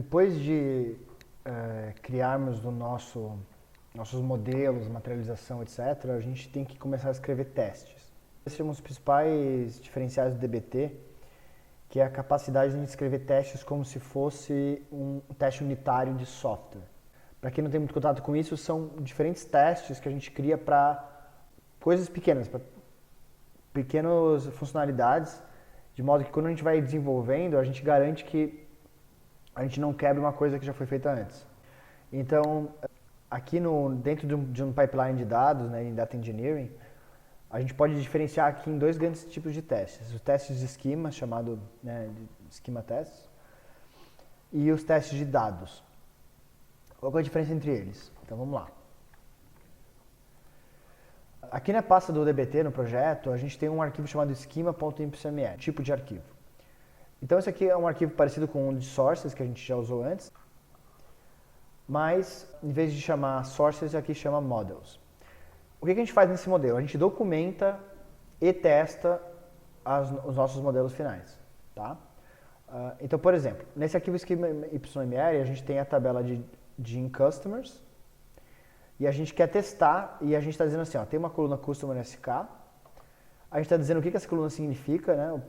Depois de criarmos nossos modelos, materialização, etc., a gente tem que começar a escrever testes. Esses são os principais diferenciais do DBT, que é a capacidade de escrever testes como se fosse um teste unitário de software. Para quem não tem muito contato com isso, são diferentes testes que a gente cria para coisas pequenas, para pequenas funcionalidades, de modo que quando a gente vai desenvolvendo, a gente garante que a gente não quebra uma coisa que já foi feita antes. Então, aqui dentro de um pipeline de dados, né, em Data Engineering, a gente pode diferenciar aqui em dois grandes tipos de testes. Os testes de esquema, chamado de schema tests, e os testes de dados. Qual é a diferença entre eles? Então vamos lá. Aqui na pasta do DBT, no projeto, a gente tem um arquivo chamado schema.yml, tipo de arquivo. Então esse aqui é um arquivo parecido com o de sources, que a gente já usou antes, mas em vez de chamar sources, aqui chama models. O que a gente faz nesse modelo? A gente documenta e testa os nossos modelos finais. Tá? Então, por exemplo, nesse arquivo schema.yml, a gente tem a tabela de customers, e a gente quer testar, e a gente está dizendo assim, ó, tem uma coluna customer SK, a gente está dizendo o que essa coluna significa, né,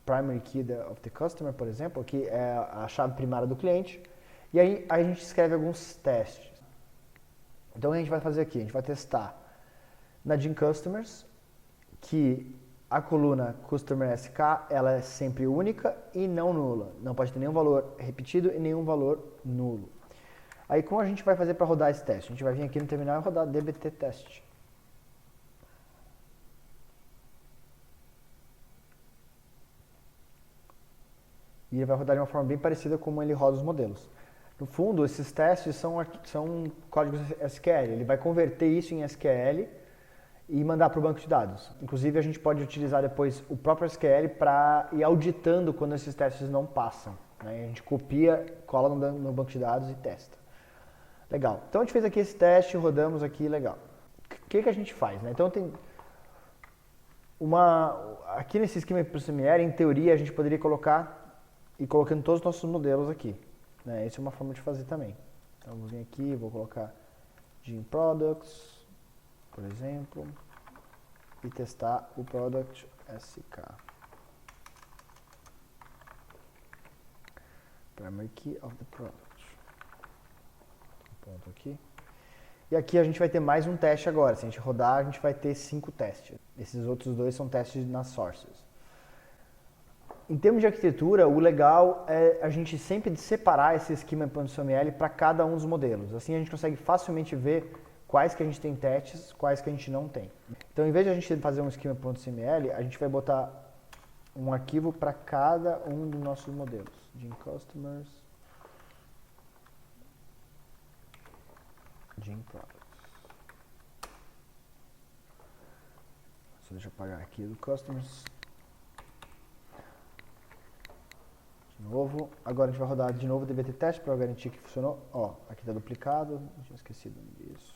primary key of the customer, por exemplo, que é a chave primária do cliente, e aí a gente escreve alguns testes. Então o que a gente vai fazer aqui? A gente vai testar na Gin Customers que a coluna Customer SK ela é sempre única e não nula. Não pode ter nenhum valor repetido e nenhum valor nulo. Aí como a gente vai fazer para rodar esse teste? A gente vai vir aqui no terminal e rodar dbt test. E ele vai rodar de uma forma bem parecida como ele roda os modelos. No fundo, esses testes são códigos SQL. Ele vai converter isso em SQL e mandar para o banco de dados. Inclusive, a gente pode utilizar depois o próprio SQL para ir auditando quando esses testes não passam. Né? A gente copia, cola no banco de dados e testa. Legal. Então, a gente fez aqui esse teste, rodamos aqui, legal. O que a gente faz? Né? Então, tem aqui nesse esquema XML, em teoria, a gente poderia ir colocando todos os nossos modelos aqui. Né? Essa é uma forma de fazer também. Então, eu vou vir aqui, vou colocar Gin Products, por exemplo, e testar o Product SK. Primary Key of the Product. Ponto aqui. E aqui a gente vai ter mais um teste agora. Se a gente rodar, a gente vai ter 5 testes. Esses outros 2 são testes nas sources. Em termos de arquitetura, o legal é a gente sempre separar esse schema.yml para cada um dos modelos. Assim a gente consegue facilmente ver quais que a gente tem testes, quais que a gente não tem. Então, em vez de a gente fazer um schema.yml, a gente vai botar um arquivo para cada um dos nossos modelos. Gin Customers, Gin Products. Só deixa eu apagar aqui do Customers. De novo. Agora a gente vai rodar de novo o dbt test para garantir que funcionou. Ó, aqui está duplicado. Tinha esquecido disso.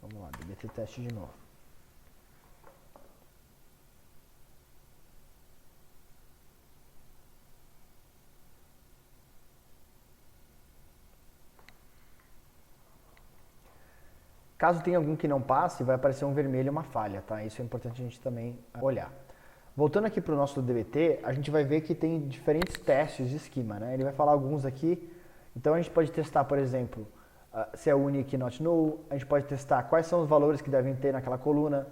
Vamos lá, dbt test de novo. Caso tenha algum que não passe, vai aparecer um vermelho e uma falha, tá? Isso é importante a gente também olhar. Voltando aqui para o nosso DBT, a gente vai ver que tem diferentes testes de esquema, né? Ele vai falar alguns aqui. Então a gente pode testar, por exemplo, se é unique not null. A gente pode testar quais são os valores que devem ter naquela coluna.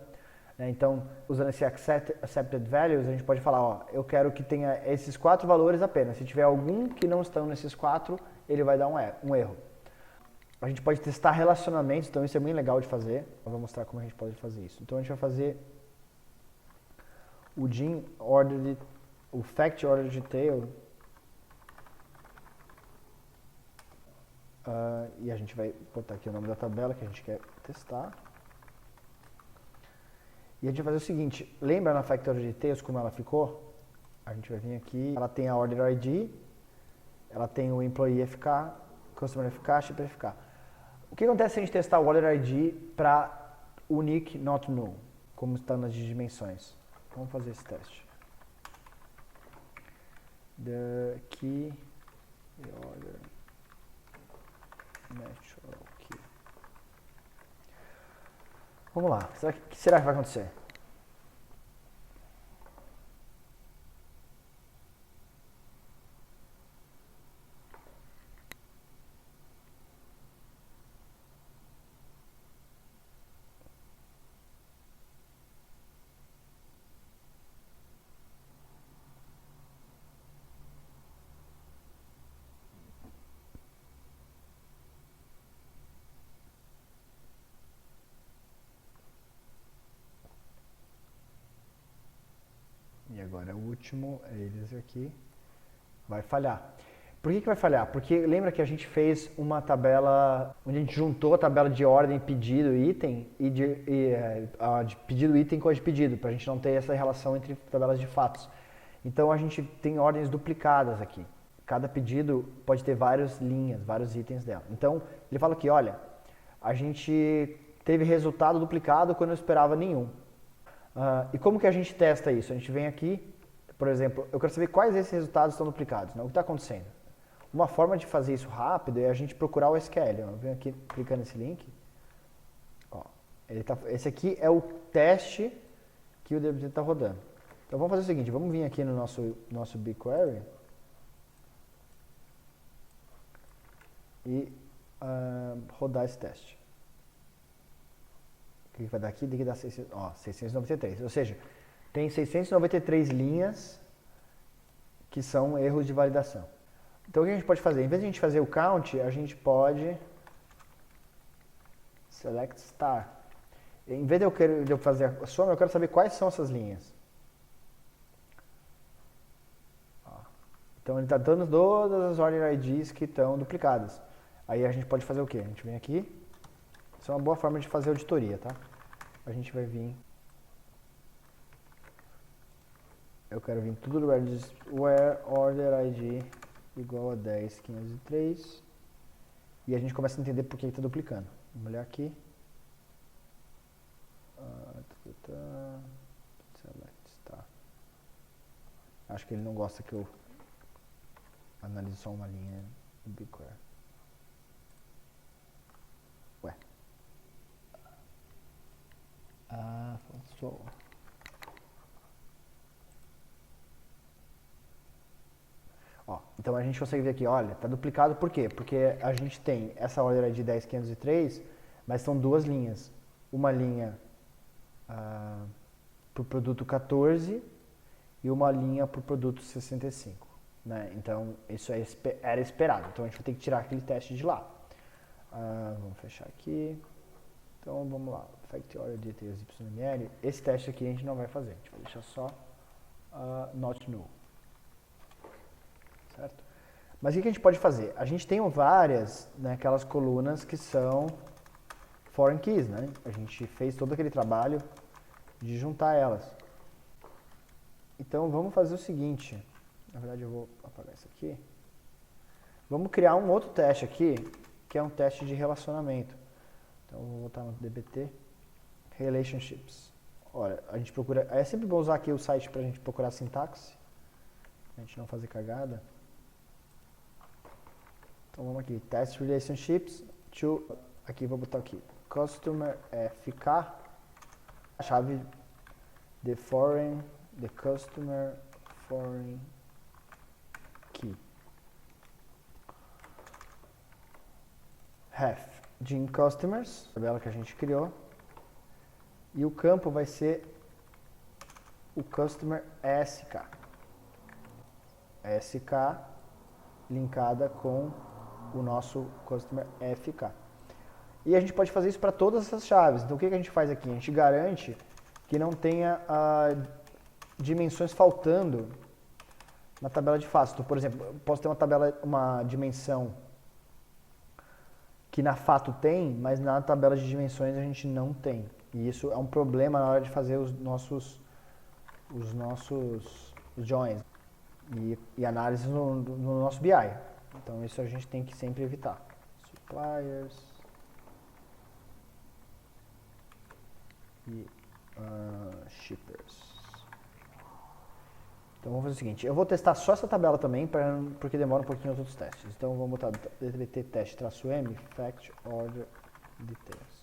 Né? Então, usando esse accepted values, a gente pode falar, ó, eu quero que tenha esses 4 valores apenas. Se tiver algum que não estão nesses 4, ele vai dar um erro. A gente pode testar relacionamentos, então isso é bem legal de fazer. Eu vou mostrar como a gente pode fazer isso. Então a gente vai fazer o Gin Ordered, o Fact Ordered Detail. E a gente vai botar aqui o nome da tabela que a gente quer testar. E a gente vai fazer o seguinte, lembra na Fact Ordered Details como ela ficou? A gente vai vir aqui, ela tem a Order ID, ela tem o Employee FK, Customer FK, Shipper FK. O que acontece se a gente testar o Order ID para Unique Not Null, como está nas dimensões? Vamos fazer esse teste. the key reorder natural key. Vamos lá, o que será que vai acontecer? E agora o último, eles aqui, vai falhar. Por que vai falhar? Porque lembra que a gente fez uma tabela, onde a gente juntou a tabela de ordem pedido item e de pedido item com a de pedido, para a gente não ter essa relação entre tabelas de fatos. Então a gente tem ordens duplicadas aqui. Cada pedido pode ter várias linhas, vários itens dela. Então ele fala aqui, olha, a gente teve resultado duplicado quando eu esperava nenhum. E como que a gente testa isso? A gente vem aqui, por exemplo, eu quero saber quais desses resultados estão duplicados, né? O que está acontecendo. Uma forma de fazer isso rápido é a gente procurar o SQL. Eu venho aqui clicando nesse link. Ó, esse aqui é o teste que o DBT está rodando. Então vamos fazer o seguinte, vamos vir aqui no nosso BigQuery e rodar esse teste. O que vai dar aqui? Tem que dar 693. Ou seja, tem 693 linhas que são erros de validação. Então o que a gente pode fazer? Em vez de a gente fazer o count, a gente pode select star. Em vez de eu fazer a soma, eu quero saber quais são essas linhas. Então ele está dando todas as order IDs que estão duplicadas. Aí a gente pode fazer o quê? A gente vem aqui. Isso é uma boa forma de fazer auditoria, tá? A gente vai vir. Eu quero vir tudo do where order ID igual a 10.503. E a gente começa a entender por que está duplicando. Vamos olhar aqui. Select, tá. Acho que ele não gosta que eu analise só uma linha do BigQuery. Ué. Faltou. Ó, então a gente consegue ver aqui, olha, está duplicado por quê? Porque a gente tem essa ordem ID 10.503, mas são duas linhas. Uma linha para o produto 14 e uma linha para o produto 65. Né? Então, isso era esperado. Então, a gente vai ter que tirar aquele teste de lá. Vamos fechar aqui. Então, vamos lá. Fact order details YML. Esse teste aqui a gente não vai fazer. A gente vai deixar só not null. Certo? Mas o que a gente pode fazer? A gente tem várias, né, aquelas colunas que são foreign keys, né? A gente fez todo aquele trabalho de juntar elas. Então, vamos fazer o seguinte. Na verdade, eu vou apagar isso aqui. Vamos criar um outro teste aqui, que é um teste de relacionamento. Então, eu vou voltar no DBT. Relationships. Olha, a gente procura... É sempre bom usar aqui o site para a gente procurar sintaxe. A gente não fazer cagada. Então, vamos aqui. Test relationships. Aqui, vou botar aqui. Customer FK. A chave the customer foreign key. Ref Gene Customers, tabela que a gente criou. E o campo vai ser o Customer SK. SK linkada com o nosso Customer FK. E a gente pode fazer isso para todas essas chaves. Então o que a gente faz aqui? A gente garante que não tenha dimensões faltando na tabela de fatos. Então, por exemplo, eu posso ter uma dimensão que na fato tem, mas na tabela de dimensões a gente não tem. E isso é um problema na hora de fazer os nossos joins e análise no nosso BI. Então isso a gente tem que sempre evitar. Suppliers e shippers. Então vamos fazer o seguinte, eu vou testar só essa tabela também, porque demora um pouquinho os outros testes. Então vamos botar dbt teste-m, fact order details.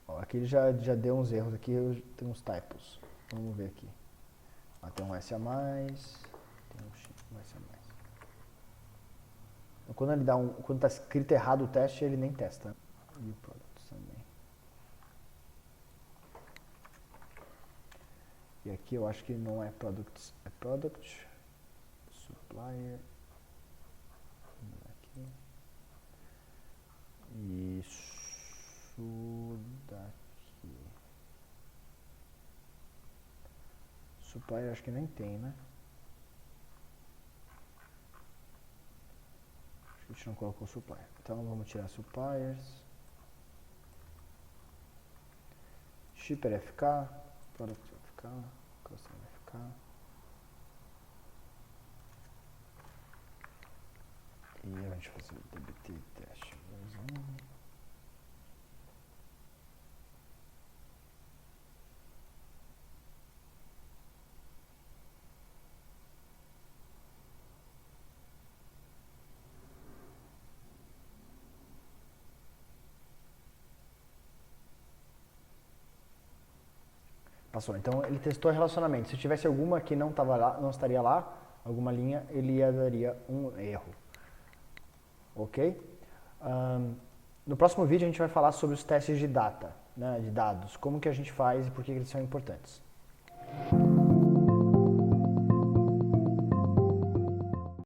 Ó, aqui ele já deu uns erros, aqui tem uns typos. Vamos ver aqui. Tem um S a mais, tem um S a mais. Então, quando está escrito errado o teste, ele nem testa. E o product também. E aqui eu acho que não é products, é product, supplier, aqui. Isso daqui. Supplier acho que nem tem, né? Acho que a gente não colocou supplier. Então vamos tirar suppliers. Shipper FK, product FK, custom FK. E a gente vai fazer o dbt teste versão. Passou. Então ele testou relacionamento. Se tivesse alguma que não estaria lá, alguma linha, ele daria um erro. Ok? No próximo vídeo a gente vai falar sobre os testes de data, né, de dados, como que a gente faz e por que eles são importantes.